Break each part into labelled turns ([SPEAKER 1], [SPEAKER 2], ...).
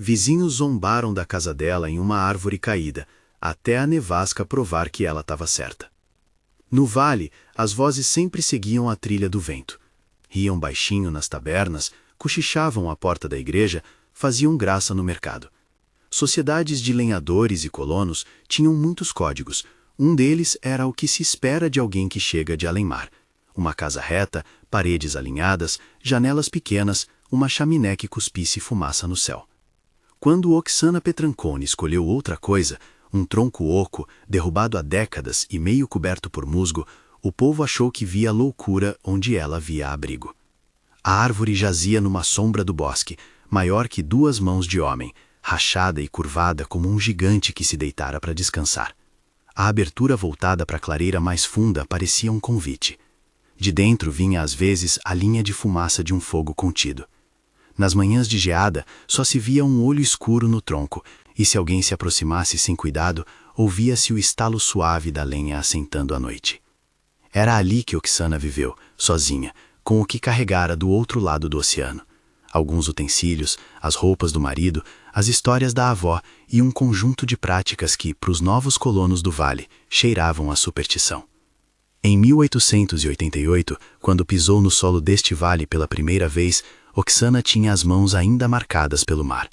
[SPEAKER 1] Vizinhos zombaram da casa dela em uma árvore caída, até a nevasca provar que ela estava certa. No vale, as vozes sempre seguiam a trilha do vento. Riam baixinho nas tabernas, cochichavam à porta da igreja, faziam graça no mercado. Sociedades de lenhadores e colonos tinham muitos códigos. Um deles era o que se espera de alguém que chega de além-mar. Uma casa reta, paredes alinhadas, janelas pequenas, uma chaminé que cuspisse fumaça no céu. Quando Oksana Petrancone escolheu outra coisa, um tronco oco, derrubado há décadas e meio coberto por musgo, o povo achou que via loucura onde ela via abrigo. A árvore jazia numa sombra do bosque, maior que 2 mãos de homem, rachada e curvada como um gigante que se deitara para descansar. A abertura voltada para a clareira mais funda parecia um convite. De dentro vinha às vezes a linha de fumaça de um fogo contido. Nas manhãs de geada, só se via um olho escuro no tronco, e se alguém se aproximasse sem cuidado, ouvia-se o estalo suave da lenha assentando à noite. Era ali que Oksana viveu, sozinha, com o que carregara do outro lado do oceano. Alguns utensílios, as roupas do marido, as histórias da avó e um conjunto de práticas que, para os novos colonos do vale, cheiravam a superstição. Em 1888, quando pisou no solo deste vale pela primeira vez, Oksana tinha as mãos ainda marcadas pelo mar.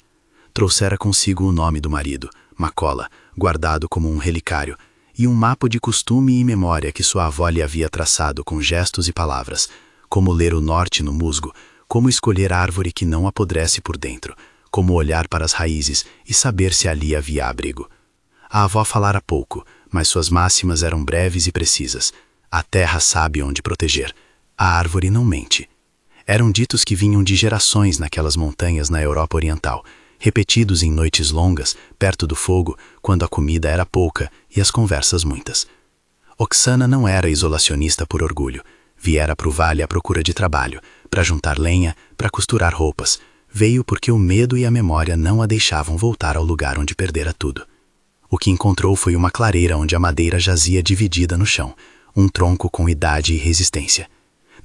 [SPEAKER 1] Trouxera consigo o nome do marido, Makola, guardado como um relicário, e um mapa de costume e memória que sua avó lhe havia traçado com gestos e palavras, como ler o norte no musgo, como escolher árvore que não apodrece por dentro, como olhar para as raízes e saber se ali havia abrigo. A avó falara pouco, mas suas máximas eram breves e precisas. A terra sabe onde proteger. A árvore não mente. Eram ditos que vinham de gerações naquelas montanhas na Europa Oriental, repetidos em noites longas, perto do fogo, quando a comida era pouca e as conversas muitas. Oksana não era isolacionista por orgulho. Viera para o vale à procura de trabalho, para juntar lenha, para costurar roupas. Veio porque o medo e a memória não a deixavam voltar ao lugar onde perdera tudo. O que encontrou foi uma clareira onde a madeira jazia dividida no chão, um tronco com idade e resistência.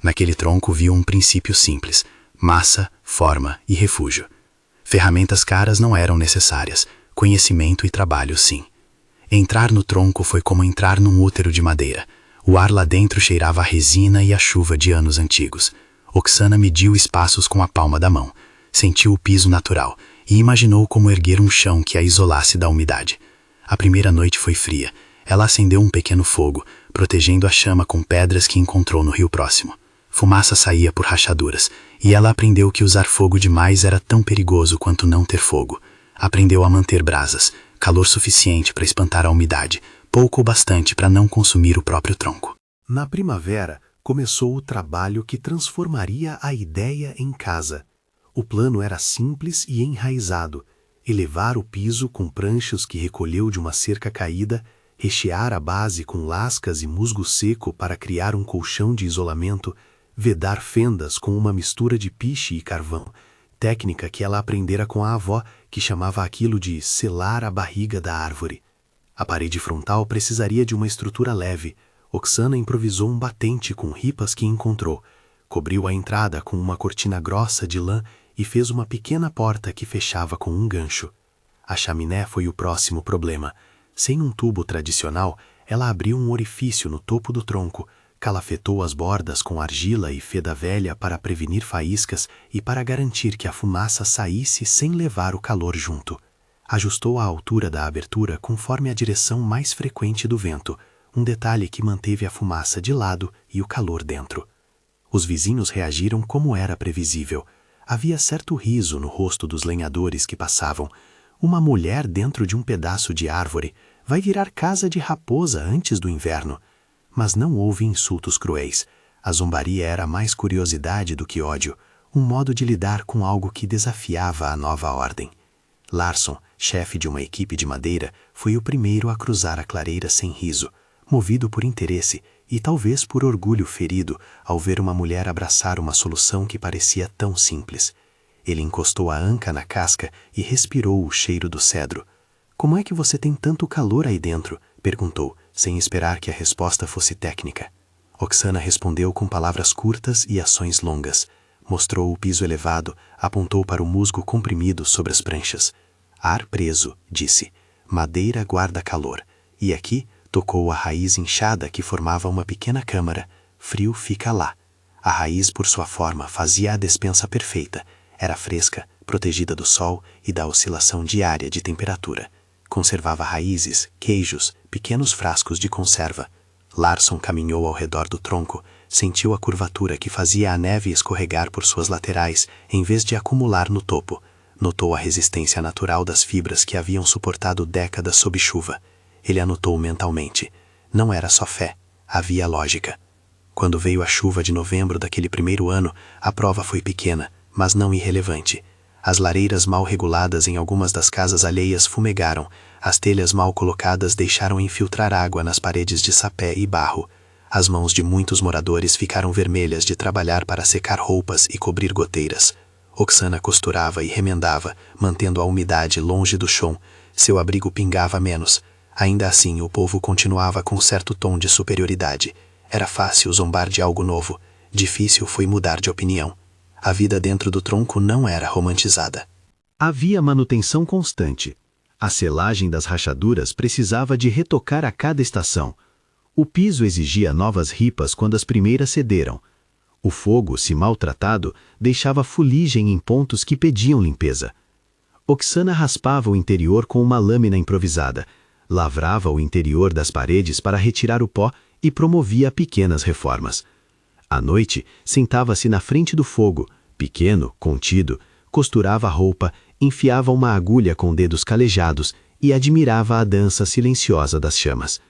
[SPEAKER 1] Naquele tronco viu um princípio simples: massa, forma e refúgio. Ferramentas caras não eram necessárias, conhecimento e trabalho sim. Entrar no tronco foi como entrar num útero de madeira. O ar lá dentro cheirava a resina e a chuva de anos antigos. Oksana mediu espaços com a palma da mão, sentiu o piso natural e imaginou como erguer um chão que a isolasse da umidade. A primeira noite foi fria. Ela acendeu um pequeno fogo, protegendo a chama com pedras que encontrou no rio próximo. Fumaça saía por rachaduras, e ela aprendeu que usar fogo demais era tão perigoso quanto não ter fogo. Aprendeu a manter brasas, calor suficiente para espantar a umidade, pouco ou bastante para não consumir o próprio tronco.
[SPEAKER 2] Na primavera, começou o trabalho que transformaria a ideia em casa. O plano era simples e enraizado: elevar o piso com pranchos que recolheu de uma cerca caída, rechear a base com lascas e musgo seco para criar um colchão de isolamento, vedar fendas com uma mistura de piche e carvão, técnica que ela aprendera com a avó, que chamava aquilo de selar a barriga da árvore. A parede frontal precisaria de uma estrutura leve. Oksana improvisou um batente com ripas que encontrou, cobriu a entrada com uma cortina grossa de lã e fez uma pequena porta que fechava com um gancho. A chaminé foi o próximo problema. Sem um tubo tradicional, ela abriu um orifício no topo do tronco, calafetou as bordas com argila e feda velha para prevenir faíscas e para garantir que a fumaça saísse sem levar o calor junto. Ajustou a altura da abertura conforme a direção mais frequente do vento, um detalhe que manteve a fumaça de lado e o calor dentro. Os vizinhos reagiram como era previsível. Havia certo riso no rosto dos lenhadores que passavam. Uma mulher dentro de um pedaço de árvore vai virar casa de raposa antes do inverno. Mas não houve insultos cruéis. A zombaria era mais curiosidade do que ódio, um modo de lidar com algo que desafiava a nova ordem. Larsson, chefe de uma equipe de madeira, foi o primeiro a cruzar a clareira sem riso, movido por interesse e talvez por orgulho ferido ao ver uma mulher abraçar uma solução que parecia tão simples. Ele encostou a anca na casca e respirou o cheiro do cedro. "Como é que você tem tanto calor aí dentro?" perguntou, sem esperar que a resposta fosse técnica. Oksana respondeu com palavras curtas e ações longas. Mostrou o piso elevado, apontou para o musgo comprimido sobre as pranchas. Ar preso, disse. Madeira guarda calor. E aqui tocou a raiz inchada que formava uma pequena câmara. Frio fica lá. A raiz, por sua forma, fazia a despensa perfeita. Era fresca, protegida do sol e da oscilação diária de temperatura. Conservava raízes, queijos, pequenos frascos de conserva. Larson caminhou ao redor do tronco, sentiu a curvatura que fazia a neve escorregar por suas laterais, em vez de acumular no topo. Notou a resistência natural das fibras que haviam suportado décadas sob chuva. Ele anotou mentalmente. Não era só fé, havia lógica. Quando veio a chuva de novembro daquele primeiro ano, a prova foi pequena, mas não irrelevante. As lareiras mal reguladas em algumas das casas alheias fumegaram, as telhas mal colocadas deixaram infiltrar água nas paredes de sapé e barro. As mãos de muitos moradores ficaram vermelhas de trabalhar para secar roupas e cobrir goteiras. Oksana costurava e remendava, mantendo a umidade longe do chão. Seu abrigo pingava menos. Ainda assim, o povo continuava com certo tom de superioridade. Era fácil zombar de algo novo. Difícil foi mudar de opinião. A vida dentro do tronco não era romantizada.
[SPEAKER 1] Havia manutenção constante. A selagem das rachaduras precisava de retocar a cada estação. O piso exigia novas ripas quando as primeiras cederam. O fogo, se maltratado, deixava fuligem em pontos que pediam limpeza. Oksana raspava o interior com uma lâmina improvisada, lavrava o interior das paredes para retirar o pó e promovia pequenas reformas. À noite, sentava-se na frente do fogo, pequeno, contido, costurava a roupa, enfiava uma agulha com dedos calejados e admirava a dança silenciosa das chamas.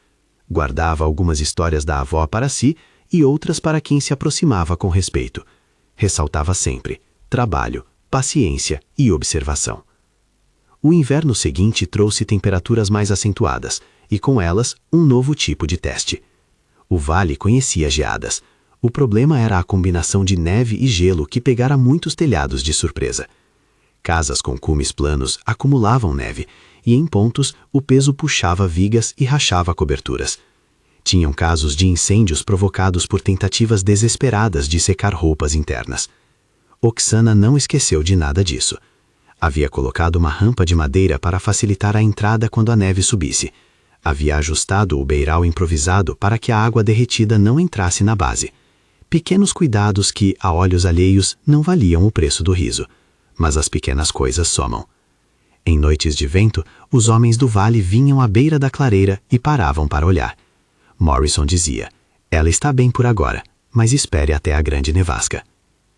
[SPEAKER 1] Guardava algumas histórias da avó para si e outras para quem se aproximava com respeito. Ressaltava sempre trabalho, paciência e observação. O inverno seguinte trouxe temperaturas mais acentuadas e, com elas, um novo tipo de teste. O vale conhecia geadas. O problema era a combinação de neve e gelo que pegara muitos telhados de surpresa. Casas com cumes planos acumulavam neve e, em pontos, o peso puxava vigas e rachava coberturas. Tinham casos de incêndios provocados por tentativas desesperadas de secar roupas internas. Oksana não esqueceu de nada disso. Havia colocado uma rampa de madeira para facilitar a entrada quando a neve subisse. Havia ajustado o beiral improvisado para que a água derretida não entrasse na base. Pequenos cuidados que, a olhos alheios, não valiam o preço do riso. Mas as pequenas coisas somam. Em noites de vento, os homens do vale vinham à beira da clareira e paravam para olhar. Morrison dizia, ela está bem por agora, mas espere até a grande nevasca.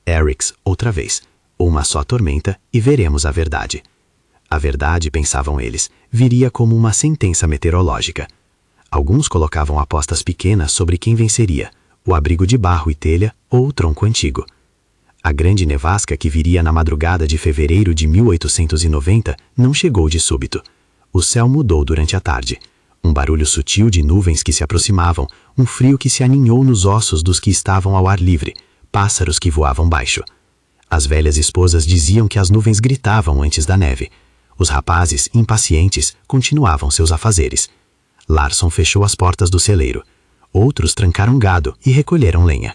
[SPEAKER 1] Erics, outra vez, uma só tormenta e veremos a verdade. A verdade, pensavam eles, viria como uma sentença meteorológica. Alguns colocavam apostas pequenas sobre quem venceria, o abrigo de barro e telha ou o tronco antigo. A grande nevasca que viria na madrugada de fevereiro de 1890 não chegou de súbito. O céu mudou durante a tarde. Um barulho sutil de nuvens que se aproximavam, um frio que se aninhou nos ossos dos que estavam ao ar livre, pássaros que voavam baixo. As velhas esposas diziam que as nuvens gritavam antes da neve. Os rapazes, impacientes, continuavam seus afazeres. Larson fechou as portas do celeiro. Outros trancaram gado e recolheram lenha.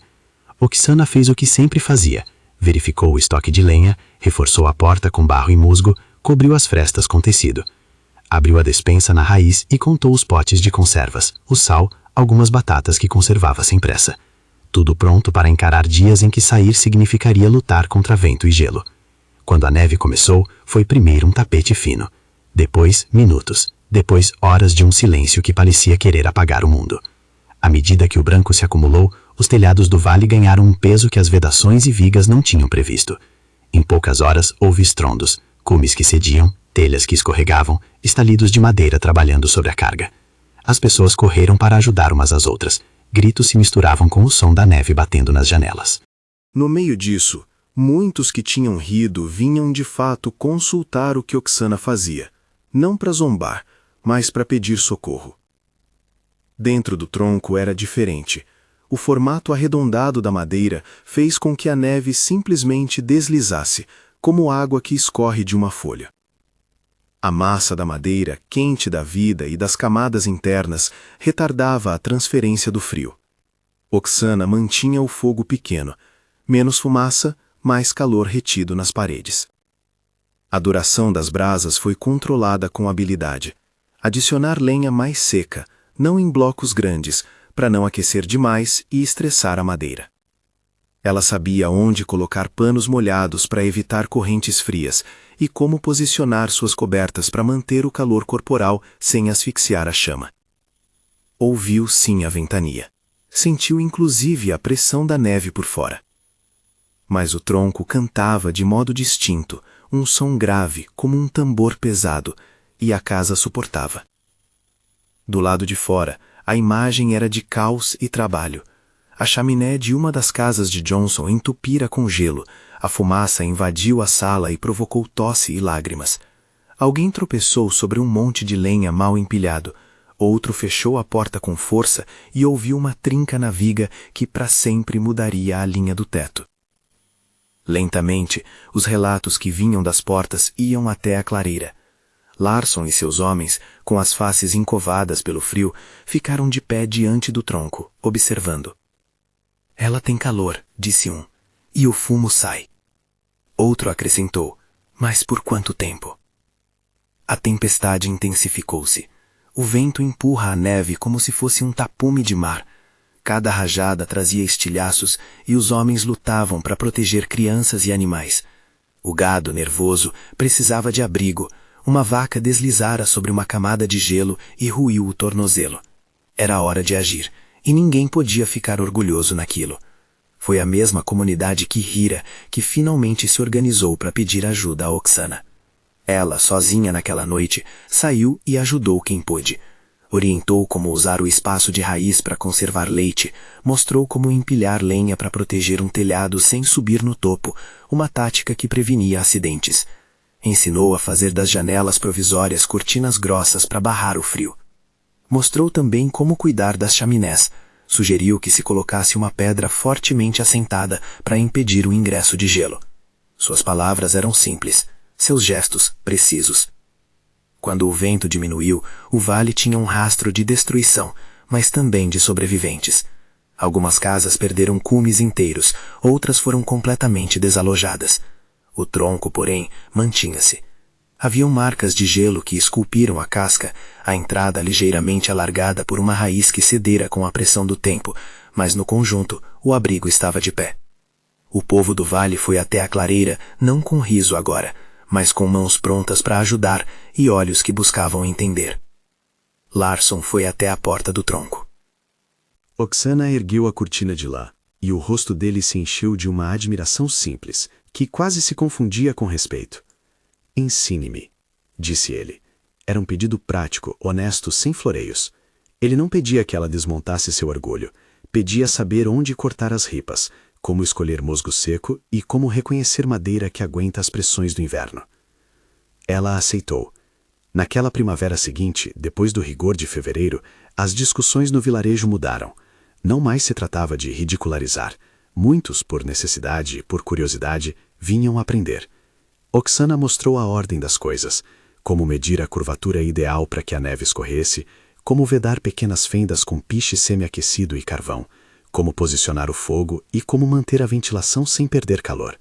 [SPEAKER 1] Oksana fez o que sempre fazia. Verificou o estoque de lenha, reforçou a porta com barro e musgo, cobriu as frestas com tecido. Abriu a despensa na raiz e contou os potes de conservas, o sal, algumas batatas que conservava sem pressa. Tudo pronto para encarar dias em que sair significaria lutar contra vento e gelo. Quando a neve começou, foi primeiro um tapete fino. Depois, minutos. Depois, horas de um silêncio que parecia querer apagar o mundo. À medida que o branco se acumulou, os telhados do vale ganharam um peso que as vedações e vigas não tinham previsto. Em poucas horas, houve estrondos, cumes que cediam, telhas que escorregavam, estalidos de madeira trabalhando sobre a carga. As pessoas correram para ajudar umas às outras. Gritos se misturavam com o som da neve batendo nas janelas. No meio disso, muitos que tinham rido vinham de fato consultar o que Oksana fazia, não para zombar, mas para pedir socorro. Dentro do tronco era diferente. O formato arredondado da madeira fez com que a neve simplesmente deslizasse, como água que escorre de uma folha. A massa da madeira, quente da vida e das camadas internas, retardava a transferência do frio. Oksana mantinha o fogo pequeno. Menos fumaça, mais calor retido nas paredes. A duração das brasas foi controlada com habilidade. Adicionar lenha mais seca, não em blocos grandes, para não aquecer demais e estressar a madeira. Ela sabia onde colocar panos molhados para evitar correntes frias e como posicionar suas cobertas para manter o calor corporal sem asfixiar a chama. Ouviu sim a ventania. Sentiu inclusive a pressão da neve por fora. Mas o tronco cantava de modo distinto, um som grave como um tambor pesado, e a casa suportava. Do lado de fora, a imagem era de caos e trabalho. A chaminé de uma das casas de Johnson entupira com gelo, a fumaça invadiu a sala e provocou tosse e lágrimas. Alguém tropeçou sobre um monte de lenha mal empilhado, outro fechou a porta com força e ouviu uma trinca na viga que para sempre mudaria a linha do teto. Lentamente, os relatos que vinham das portas iam até a clareira. Larson e seus homens, com as faces encovadas pelo frio, ficaram de pé diante do tronco, observando. "Ela tem calor", disse um, "e o fumo sai." Outro acrescentou, "Mas por quanto tempo?" A tempestade intensificou-se. O vento empurra a neve como se fosse um tapume de mar. Cada rajada trazia estilhaços e os homens lutavam para proteger crianças e animais. O gado, nervoso, precisava de abrigo. Uma vaca deslizara sobre uma camada de gelo e ruiu o tornozelo. Era hora de agir, e ninguém podia ficar orgulhoso naquilo. Foi a mesma comunidade que rira que finalmente se organizou para pedir ajuda a Oksana. Ela, sozinha naquela noite, saiu e ajudou quem pôde. Orientou como usar o espaço de raiz para conservar leite, mostrou como empilhar lenha para proteger um telhado sem subir no topo, uma tática que prevenia acidentes. Ensinou a fazer das janelas provisórias cortinas grossas para barrar o frio. Mostrou também como cuidar das chaminés. Sugeriu que se colocasse uma pedra fortemente assentada para impedir o ingresso de gelo. Suas palavras eram simples, seus gestos precisos. Quando o vento diminuiu, o vale tinha um rastro de destruição, mas também de sobreviventes. Algumas casas perderam cumes inteiros, outras foram completamente desalojadas. O tronco, porém, mantinha-se. Haviam marcas de gelo que esculpiram a casca, a entrada ligeiramente alargada por uma raiz que cedera com a pressão do tempo, mas no conjunto, o abrigo estava de pé. O povo do vale foi até a clareira, não com riso agora, mas com mãos prontas para ajudar e olhos que buscavam entender. Larson foi até a porta do tronco.
[SPEAKER 2] Oksana ergueu a cortina de lã, e o rosto dele se encheu de uma admiração simples, que quase se confundia com respeito. "Ensine-me", disse ele. Era um pedido prático, honesto, sem floreios. Ele não pedia que ela desmontasse seu orgulho. Pedia saber onde cortar as ripas, como escolher musgo seco e como reconhecer madeira que aguenta as pressões do inverno. Ela aceitou. Naquela primavera seguinte, depois do rigor de fevereiro, as discussões no vilarejo mudaram. Não mais se tratava de ridicularizar. Muitos, por necessidade e por curiosidade, vinham aprender. Oksana mostrou a ordem das coisas, como medir a curvatura ideal para que a neve escorresse, como vedar pequenas fendas com piche semi-aquecido e carvão, como posicionar o fogo e como manter a ventilação sem perder calor.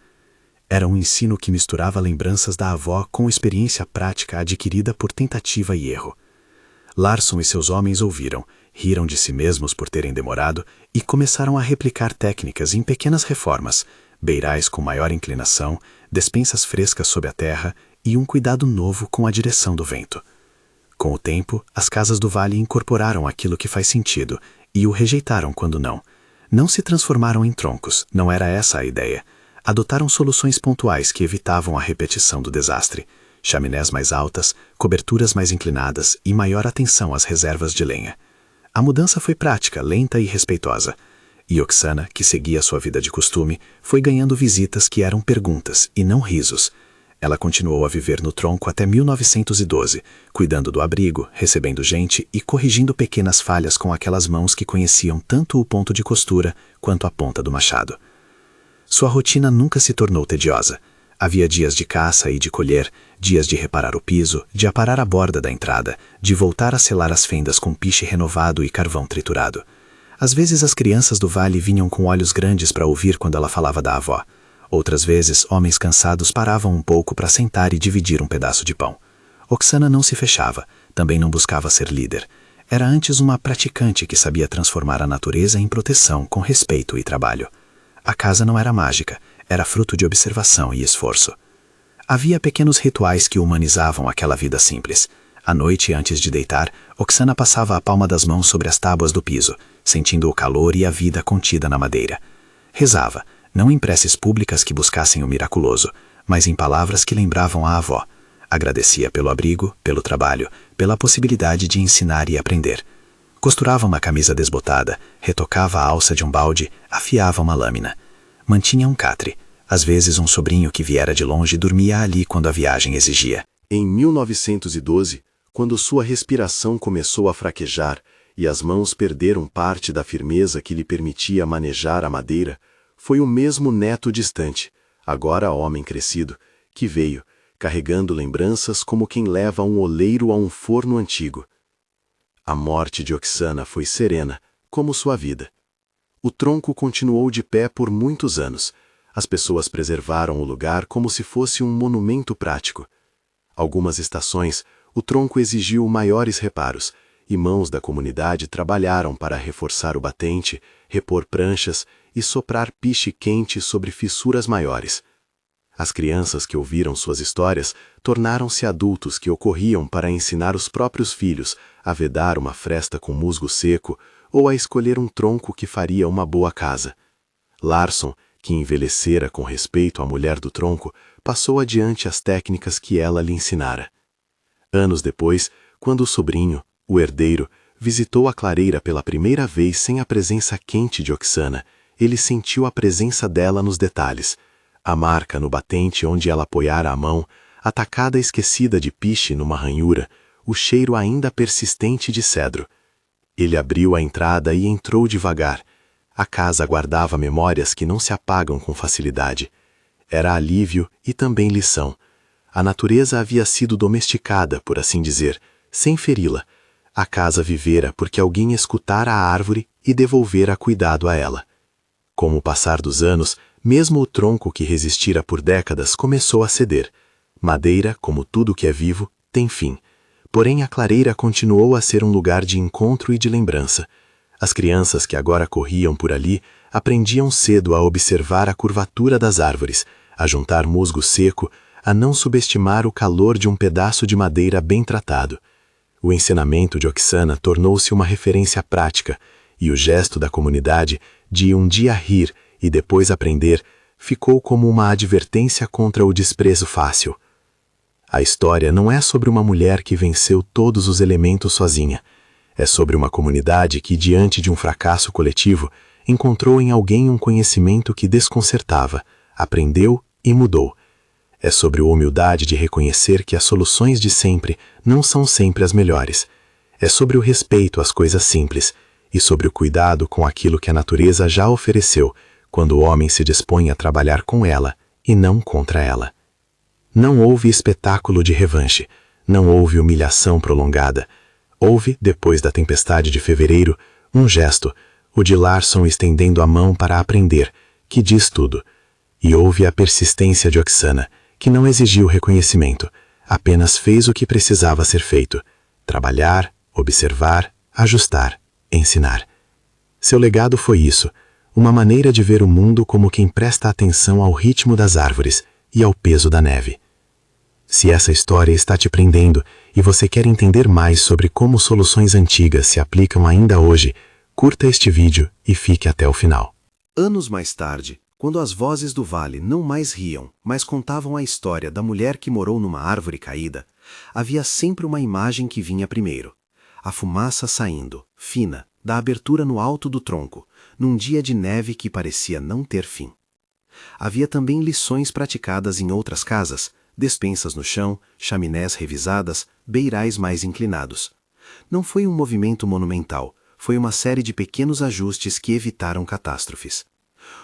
[SPEAKER 2] Era um ensino que misturava lembranças da avó com experiência prática adquirida por tentativa e erro. Larson e seus homens ouviram, riram de si mesmos por terem demorado e começaram a replicar técnicas em pequenas reformas, beirais com maior inclinação, despensas frescas sob a terra e um cuidado novo com a direção do vento. Com o tempo, as casas do vale incorporaram aquilo que faz sentido e o rejeitaram quando não. Não se transformaram em troncos, não era essa a ideia. Adotaram soluções pontuais que evitavam a repetição do desastre. Chaminés mais altas, coberturas mais inclinadas e maior atenção às reservas de lenha. A mudança foi prática, lenta e respeitosa. E Oksana, que seguia sua vida de costume, foi ganhando visitas que eram perguntas e não risos. Ela continuou a viver no tronco até 1912, cuidando do abrigo, recebendo gente e corrigindo pequenas falhas com aquelas mãos que conheciam tanto o ponto de costura quanto a ponta do machado. Sua rotina nunca se tornou tediosa. Havia dias de caça e de colher, dias de reparar o piso, de aparar a borda da entrada, de voltar a selar as fendas com piche renovado e carvão triturado. Às vezes as crianças do vale vinham com olhos grandes para ouvir quando ela falava da avó.
[SPEAKER 3] Outras vezes, homens cansados paravam um pouco para sentar e dividir um pedaço de pão. Oksana não se fechava, também não buscava ser líder. Era antes uma praticante que sabia transformar a natureza em proteção com respeito e trabalho. A casa não era mágica, era fruto de observação e esforço. Havia pequenos rituais que humanizavam aquela vida simples. À noite, antes de deitar, Oksana passava a palma das mãos sobre as tábuas do piso, sentindo o calor e a vida contida na madeira. Rezava, não em preces públicas que buscassem o miraculoso, mas em palavras que lembravam a avó. Agradecia pelo abrigo, pelo trabalho, pela possibilidade de ensinar e aprender. Costurava uma camisa desbotada, retocava a alça de um balde, afiava uma lâmina. Mantinha um catre. Às vezes um sobrinho que viera de longe dormia ali quando a viagem exigia.
[SPEAKER 1] Em 1912, quando sua respiração começou a fraquejar e as mãos perderam parte da firmeza que lhe permitia manejar a madeira, foi o mesmo neto distante, agora homem crescido, que veio, carregando lembranças como quem leva um oleiro a um forno antigo. A morte de Oksana foi serena, como sua vida. O tronco continuou de pé por muitos anos. As pessoas preservaram o lugar como se fosse um monumento prático. Algumas estações, o tronco exigiu maiores reparos, e mãos da comunidade trabalharam para reforçar o batente, repor pranchas e soprar piche quente sobre fissuras maiores. As crianças que ouviram suas histórias tornaram-se adultos que ocorriam para ensinar os próprios filhos a vedar uma fresta com musgo seco ou a escolher um tronco que faria uma boa casa. Larsson, que envelhecera com respeito à mulher do tronco, passou adiante as técnicas que ela lhe ensinara. Anos depois, quando o sobrinho, o herdeiro, visitou a clareira pela primeira vez sem a presença quente de Oksana, ele sentiu a presença dela nos detalhes. A marca no batente onde ela apoiara a mão, a tacada esquecida de piche numa ranhura, o cheiro ainda persistente de cedro. Ele abriu a entrada e entrou devagar. A casa guardava memórias que não se apagam com facilidade. Era alívio e também lição. A natureza havia sido domesticada, por assim dizer, sem feri-la. A casa vivera porque alguém escutara a árvore e devolvera cuidado a ela. Com o passar dos anos, mesmo o tronco que resistira por décadas começou a ceder. Madeira, como tudo que é vivo, tem fim. Porém, a clareira continuou a ser um lugar de encontro e de lembrança. As crianças que agora corriam por ali aprendiam cedo a observar a curvatura das árvores, a juntar musgo seco, a não subestimar o calor de um pedaço de madeira bem tratado. O ensinamento de Oksana tornou-se uma referência prática, e o gesto da comunidade de um dia rir e depois aprender ficou como uma advertência contra o desprezo fácil. A história não é sobre uma mulher que venceu todos os elementos sozinha. É sobre uma comunidade que, diante de um fracasso coletivo, encontrou em alguém um conhecimento que desconcertava, aprendeu e mudou. É sobre a humildade de reconhecer que as soluções de sempre não são sempre as melhores. É sobre o respeito às coisas simples e sobre o cuidado com aquilo que a natureza já ofereceu quando o homem se dispõe a trabalhar com ela e não contra ela. Não houve espetáculo de revanche, não houve humilhação prolongada. Houve, depois da tempestade de fevereiro, um gesto, o de Larsson estendendo a mão para aprender, que diz tudo. E houve a persistência de Oksana, que não exigiu reconhecimento, apenas fez o que precisava ser feito: trabalhar, observar, ajustar, ensinar. Seu legado foi isso, uma maneira de ver o mundo como quem presta atenção ao ritmo das árvores e ao peso da neve. Se essa história está te prendendo e você quer entender mais sobre como soluções antigas se aplicam ainda hoje, curta este vídeo e fique até o final.
[SPEAKER 2] Anos mais tarde, quando as vozes do vale não mais riam, mas contavam a história da mulher que morou numa árvore caída, havia sempre uma imagem que vinha primeiro. A fumaça saindo, fina, da abertura no alto do tronco, num dia de neve que parecia não ter fim. Havia também lições praticadas em outras casas, despensas no chão, chaminés revisadas, beirais mais inclinados. Não foi um movimento monumental, foi uma série de pequenos ajustes que evitaram catástrofes.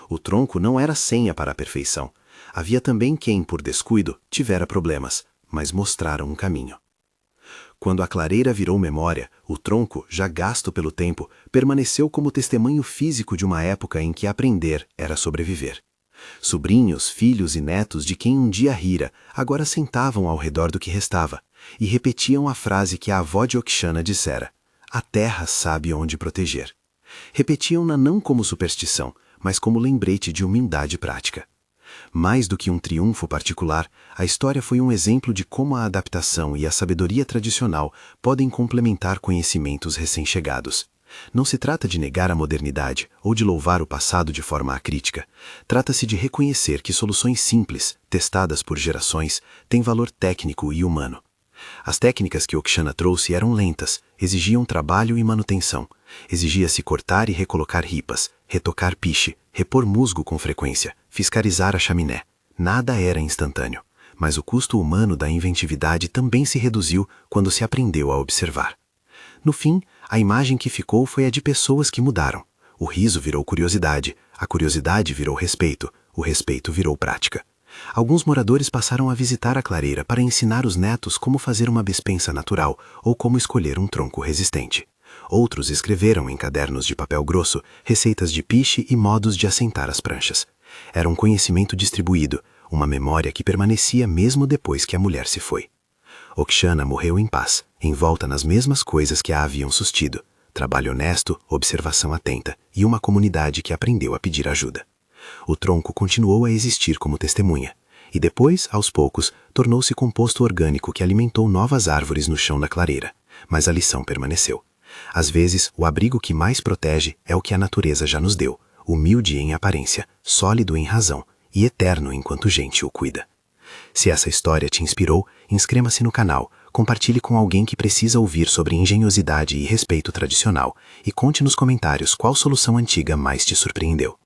[SPEAKER 2] O tronco não era senha para a perfeição. Havia também quem, por descuido, tivera problemas, mas mostraram um caminho. Quando a clareira virou memória, o tronco, já gasto pelo tempo, permaneceu como testemunho físico de uma época em que aprender era sobreviver. Sobrinhos, filhos e netos de quem um dia rira, agora sentavam ao redor do que restava, e repetiam a frase que a avó de Okshana dissera: "A terra sabe onde proteger." Repetiam-na não como superstição, mas como lembrete de humildade prática. Mais do que um triunfo particular, a história foi um exemplo de como a adaptação e a sabedoria tradicional podem complementar conhecimentos recém-chegados. Não se trata de negar a modernidade ou de louvar o passado de forma acrítica. Trata-se de reconhecer que soluções simples, testadas por gerações, têm valor técnico e humano. As técnicas que Okshana trouxe eram lentas, exigiam trabalho e manutenção. Exigia-se cortar e recolocar ripas, retocar piche, repor musgo com frequência, fiscalizar a chaminé. Nada era instantâneo, mas o custo humano da inventividade também se reduziu quando se aprendeu a observar. No fim, a imagem que ficou foi a de pessoas que mudaram. O riso virou curiosidade, a curiosidade virou respeito, o respeito virou prática. Alguns moradores passaram a visitar a clareira para ensinar os netos como fazer uma despensa natural ou como escolher um tronco resistente. Outros escreveram em cadernos de papel grosso receitas de piche e modos de assentar as pranchas. Era um conhecimento distribuído, uma memória que permanecia mesmo depois que a mulher se foi. Okshana morreu em paz, envolta nas mesmas coisas que a haviam sustido: trabalho honesto, observação atenta e uma comunidade que aprendeu a pedir ajuda. O tronco continuou a existir como testemunha, e depois, aos poucos, tornou-se composto orgânico que alimentou novas árvores no chão da clareira, mas a lição permaneceu. Às vezes, o abrigo que mais protege é o que a natureza já nos deu, humilde em aparência, sólido em razão e eterno enquanto gente o cuida. Se essa história te inspirou, inscreva-se no canal, compartilhe com alguém que precisa ouvir sobre engenhosidade e respeito tradicional e conte nos comentários qual solução antiga mais te surpreendeu.